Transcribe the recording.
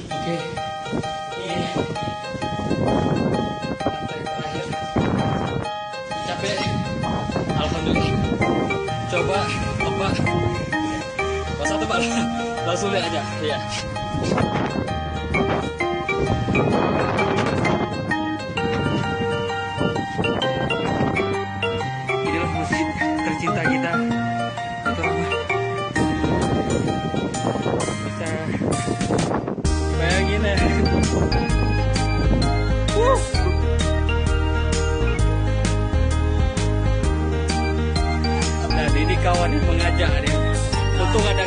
Oke, ini lantai terakhir. Capek, alhamdulillah. Coba apa? Pas satu Pak, langsung lihat aja. Iya. Inilah masjid tercinta kita. Itu apa? Bisa bayangin ya. Nah, ini kawan yang mengajak dia. Untung ada